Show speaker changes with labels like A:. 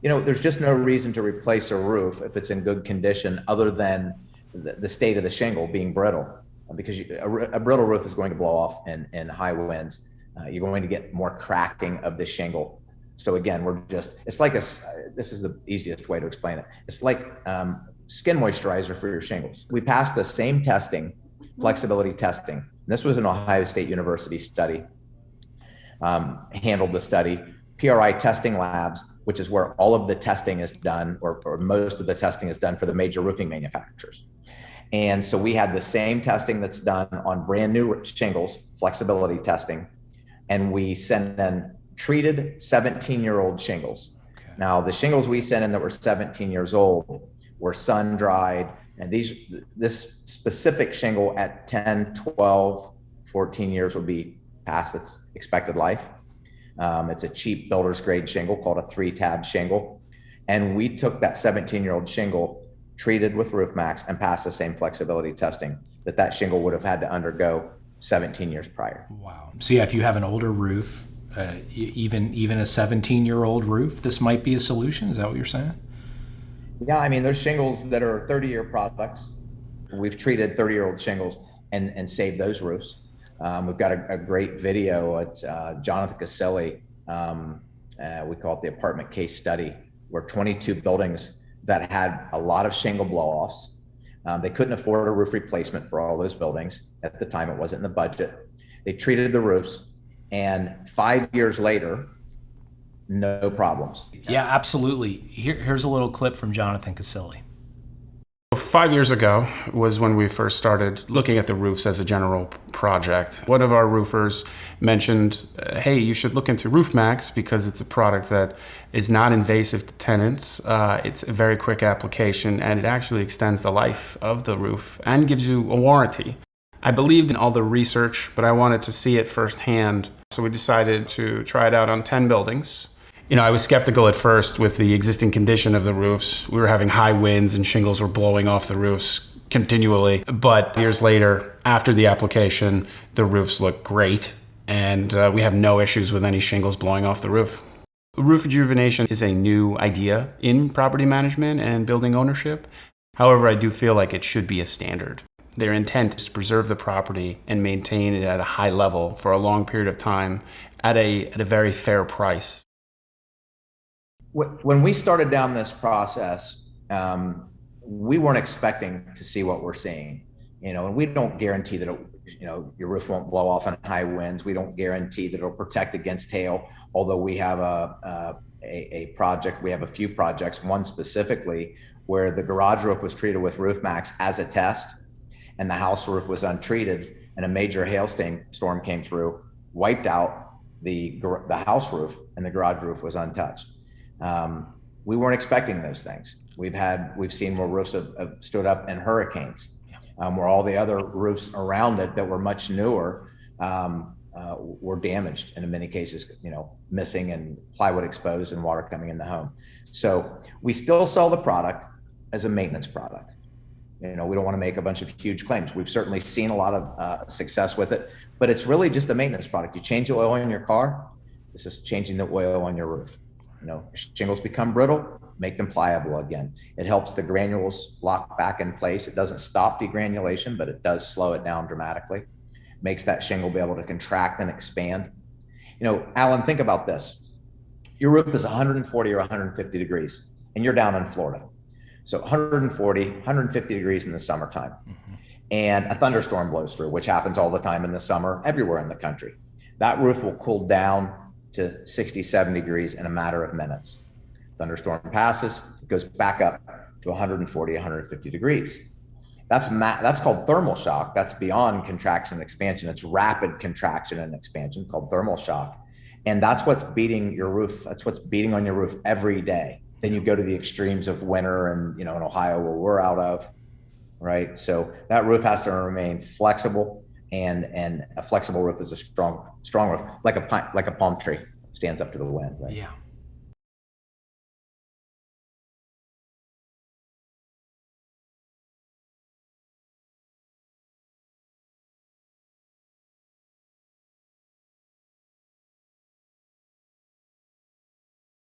A: There's just no reason to replace a roof if it's in good condition other than the state of the shingle being brittle, because a brittle roof is going to blow off in high winds. You're going to get more cracking of the shingle. So again, it's like this is the easiest way to explain it. It's like skin moisturizer for your shingles. We passed the same testing, flexibility testing. This was an Ohio State University study, handled the study. PRI testing labs, which is where all of the testing is done, or most of the testing is done for the major roofing manufacturers. And so we had the same testing that's done on brand new shingles, flexibility testing, and we sent in treated 17-year-old shingles. Okay. Now, the shingles we sent in that were 17 years old were sun-dried, and this specific shingle at 10, 12, 14 years would be past its expected life. It's a cheap builder's grade shingle called a 3-tab shingle. And we took that 17-year-old shingle, treated with Roof Maxx, and passed the same flexibility testing that shingle would have had to undergo 17 years prior.
B: Wow. So yeah, if you have an older roof, even a 17-year-old roof, this might be a solution. Is that what you're saying?
A: Yeah, I mean, there's shingles that are 30-year products. We've treated 30-year-old shingles and saved those roofs. We've got a great video. It's Jonathan Caselli. We call it the apartment case study, where 22 buildings that had a lot of shingle blow-offs. They couldn't afford a roof replacement for all those buildings. At the time, it wasn't in the budget. They treated the roofs, and 5 years later, no problems.
B: Yeah, absolutely. Here's a little clip from Jonathan Caselli.
C: 5 years ago was when we first started looking at the roofs as a general project. One of our roofers mentioned, hey, you should look into Roof Maxx because it's a product that is not invasive to tenants. It's a very quick application, and it actually extends the life of the roof and gives you a warranty. I believed in all the research, but I wanted to see it firsthand. So we decided to try it out on 10 buildings. I was skeptical at first with the existing condition of the roofs. We were having high winds and shingles were blowing off the roofs continually. But years later, after the application, the roofs look great, and we have no issues with any shingles blowing off the roof. Roof rejuvenation is a new idea in property management and building ownership. However, I do feel like it should be a standard. Their intent is to preserve the property and maintain it at a high level for a long period of time at a very fair price.
A: When we started down this process, we weren't expecting to see what we're seeing, and we don't guarantee that your roof won't blow off in high winds. We don't guarantee that it'll protect against hail, although we have a project, we have a few projects, one specifically where the garage roof was treated with Roof Maxx as a test, and the house roof was untreated, and a major storm came through, wiped out the house roof, and the garage roof was untouched. We weren't expecting those things. We've seen where roofs have stood up in hurricanes, where all the other roofs around it that were much newer were damaged, and in many cases, missing and plywood exposed and water coming in the home. So we still sell the product as a maintenance product. We don't want to make a bunch of huge claims. We've certainly seen a lot of success with it, but it's really just a maintenance product. You change the oil in your car, this is changing the oil on your roof. Shingles become brittle, make them pliable again. It helps the granules lock back in place. It doesn't stop degranulation, but it does slow it down dramatically. Makes that shingle be able to contract and expand. Alan, think about this. Your roof is 140 or 150 degrees, and you're down in Florida. So 140, 150 degrees in the summertime. Mm-hmm. And a thunderstorm blows through, which happens all the time in the summer, everywhere in the country. That roof will cool down to 60, 70 degrees in a matter of minutes. Thunderstorm passes, it goes back up to 140, 150 degrees. That's called thermal shock. That's beyond contraction and expansion. It's rapid contraction and expansion called thermal shock. And that's what's beating your roof. That's what's beating on your roof every day. Then you go to the extremes of winter and, in Ohio where we're out of, right? So that roof has to remain flexible, and a flexible roof is a strong roof, like a palm tree stands up to the wind, right?
B: Yeah.